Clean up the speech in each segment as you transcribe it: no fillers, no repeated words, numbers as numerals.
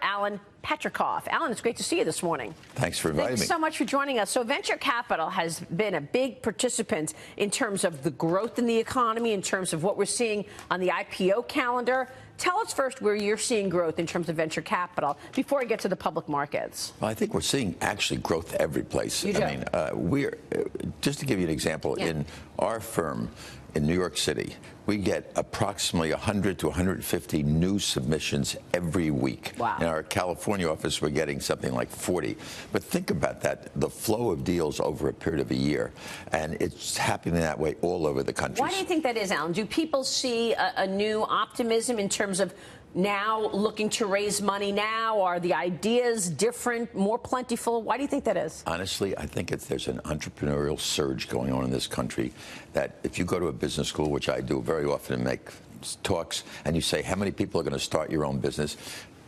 Alan Petrikoff. Alan, it's great to see you this morning. Thanks for inviting me. Thanks so much for joining us. So venture capital has been a big participant in terms of the growth in the economy, in terms of what we're seeing on the IPO calendar. Tell us first where you're seeing growth in terms of venture capital before we get to the public markets. Well, I think we're seeing actually growth every place. You do? I mean, we're just to give you an example, in our firm in New York City, we get approximately 100 to 150 new submissions every week. Wow. In our California office, we're getting something like 40. But think about that, the flow of deals over a period of a year. And it's happening that way all over the country. Why do you think that is, Alan? Do people see a new optimism in terms of now looking to raise money now? Are the ideas different, more plentiful? Why do you think that is? Honestly, I think there's an entrepreneurial surge going on in this country that if you go to a business school, which I do very often and make talks, and you say, how many people are going to start your own business?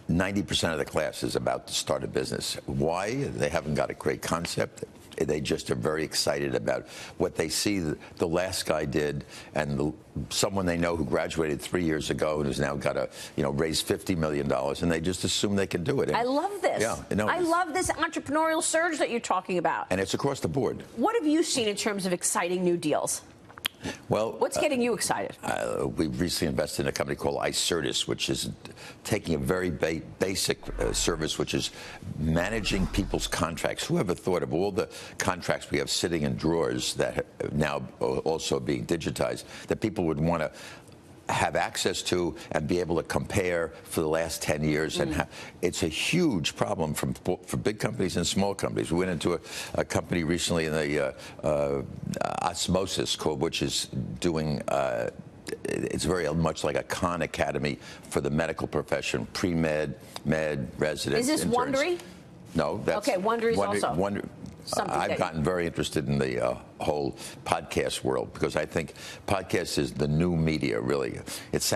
90% of the class is about to start a business. Why? They haven't got a great concept. They just are very excited about what they see the last guy did, and someone they know who graduated 3 years ago and has now got to, raise $50 million, and they just assume they can do it. And I love this. Yeah, I love this entrepreneurial surge that you're talking about. And it's across the board. What have you seen in terms of exciting new deals? Well, what's getting you excited? We recently invested in a company called iCertis, which is taking a very basic service, which is managing people's contracts. Who ever thought of all the contracts we have sitting in drawers that are now also being digitized, that people would want to have access to and be able to compare for the last 10 years. And it's a huge problem for big companies and small companies. We went into a company recently in the osmosis, which is doing it's very much like a Khan Academy for the medical profession, pre-med, med, residents. Is this interns. Wondery? No, that's okay. Wondery's also. I've gotten very interested in the whole podcast world because I think podcast is the new media, really. It's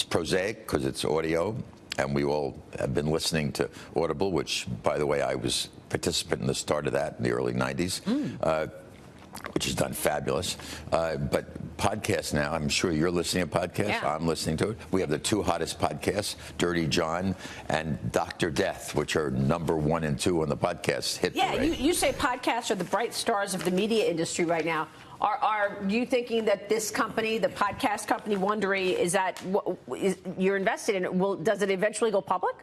prosaic because it's audio, and we all have been listening to Audible, which, by the way, I was a participant in the start of that in the early 90s. Which has done fabulous. But podcasts now, I'm sure you're listening to podcasts. Yeah. I'm listening to it. We have the two hottest podcasts, Dirty John and Dr. Death, which are number 1 and 2 on the podcast hit parade. Yeah, you say podcasts are the bright stars of the media industry right now. Are you thinking that this company, the podcast company Wondery, you're invested in it? Does it eventually go public?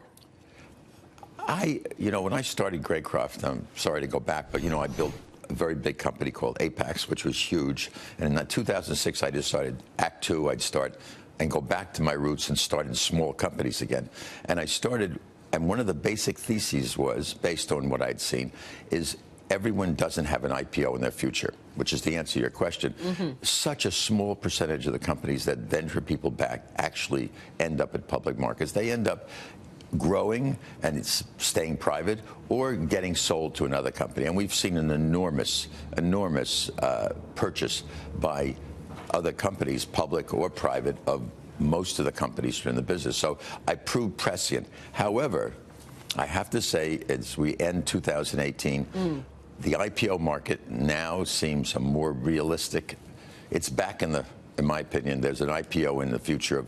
When I started Greycroft, I'm sorry to go back, but I built a very big company called Apex, which was huge. And in 2006, I decided Act 2, I'd start and go back to my roots and start in small companies again. And I started, and one of the basic theses was, based on what I'd seen, is everyone doesn't have an IPO in their future, which is the answer to your question. Such a small percentage of the companies that venture people back actually end up at public markets. They end up growing and it's staying private or getting sold to another company. And we've seen an enormous purchase by other companies, public or private, of most of the companies in the business. So I proved prescient. However, I have to say, as we end 2018, the IPO market now seems a more realistic. It's back in my opinion, there's an IPO in the future of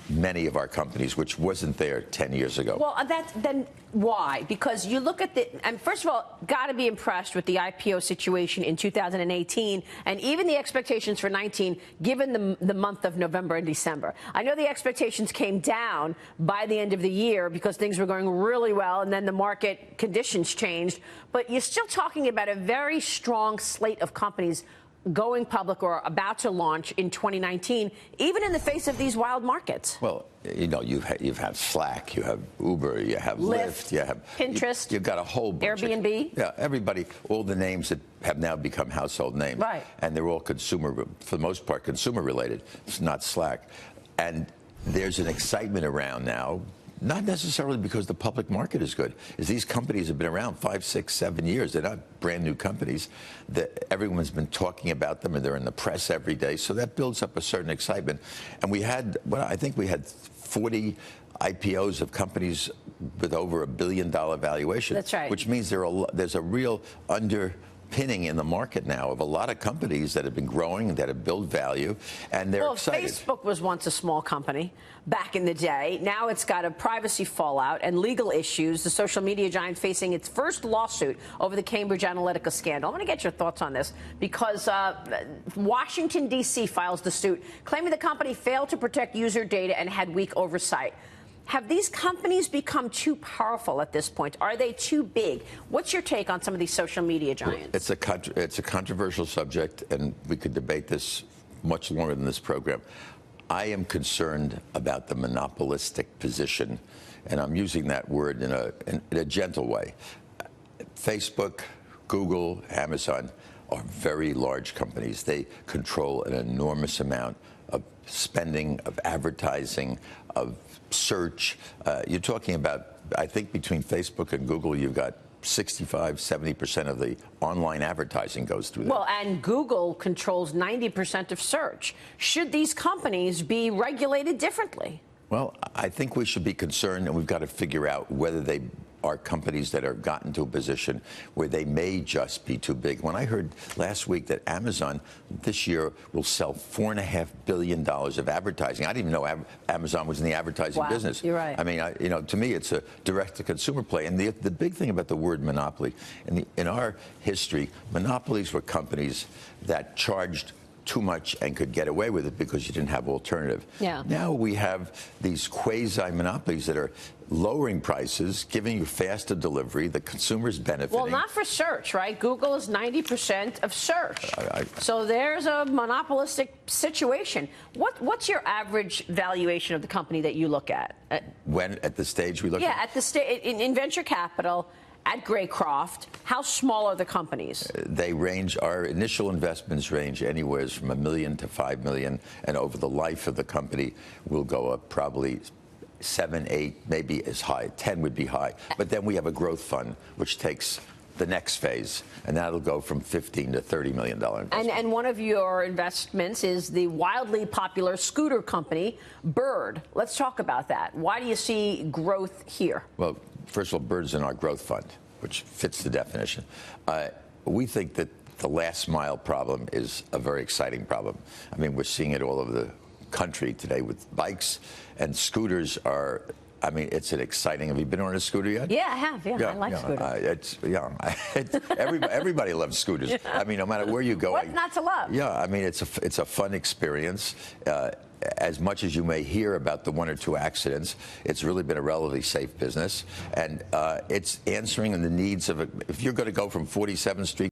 many of our companies, which wasn't there 10 years ago. Well, then why? Because you look at and first of all, got to be impressed with the IPO situation in 2018 and even the expectations for 19, given the month of November and December. I know the expectations came down by the end of the year because things were going really well and then the market conditions changed, but you're still talking about a very strong slate of companies going public or about to launch in 2019, even in the face of these wild markets. Well, you've had Slack, you have Uber, you have Lyft, you have Pinterest, you've got a whole bunch Airbnb. Yeah, everybody, all the names that have now become household names. Right. And they're all for the most part, consumer related. It's not Slack. And there's an excitement around now. Not necessarily because the public market is good. These companies have been around 5, 6, 7 years. They're not brand new companies. Everyone's been talking about them, and they're in the press every day. So that builds up a certain excitement. And I think we had 40 IPOs of companies with over $1 billion valuation. That's right. Which means there's a real pinning in the market now of a lot of companies that have been growing, that have built value, and they're excited. Facebook was once a small company back in the day. Now it's got a privacy fallout and legal issues. The social media giant facing its first lawsuit over the Cambridge Analytica scandal. I want to get your thoughts on this because Washington, D.C. files the suit, claiming the company failed to protect user data and had weak oversight. Have these companies become too powerful at this point? Are they too big? What's your take on some of these social media giants? It's a controversial subject, and we could debate this much longer than this program. I am concerned about the monopolistic position, and I'm using that word in a gentle way. Facebook, Google, Amazon are very large companies. They control an enormous amount of spending, of advertising, of search. You're talking about, I think between Facebook and Google, you've got 65–70% of the online advertising goes through that. Well, and Google controls 90% of search. Should these companies be regulated differently? Well, I think we should be concerned, and we've got to figure out whether they are companies that are gotten to a position where they may just be too big. When I heard last week that Amazon this year will sell $4.5 billion of advertising, I didn't even know Amazon was in the advertising business. You're right. I mean, to me, it's a direct-to-consumer play. And the big thing about the word monopoly, in our history, monopolies were companies that charged too much and could get away with it because you didn't have alternative. Yeah. Now we have these quasi-monopolies that are lowering prices, giving you faster delivery, the consumer's benefiting. Well, not for search, right? Google is 90% of search. So there's a monopolistic situation. What's your average valuation of the company that you look at? When at the stage we look at? Yeah, at the stage in venture capital. At Greycroft, how small are the companies? They range, our initial investments range anywhere from $1 million to $5 million, and over the life of the company, we'll go up probably 7, 8, maybe as high. 10 would be high. But then we have a growth fund, which takes the next phase, and that'll go from $15 to $30 million investment. And one of your investments is the wildly popular scooter company, Bird. Let's talk about that. Why do you see growth here? Well, first of all, Bird's in our growth fund, which fits the definition. We think that the last mile problem is a very exciting problem. I mean, we're seeing it all over the country today with bikes, and scooters are, I mean, it's an exciting. Have you been on a scooter yet? Yeah, I have. Yeah, I like scooters. Everybody loves scooters. Yeah. I mean, no matter where you go. What not to love? Yeah, I mean, it's a fun experience. As much as you may hear about the 1 or 2 accidents, it's really been a relatively safe business, and it's answering the needs of if you're going to go from 47th Street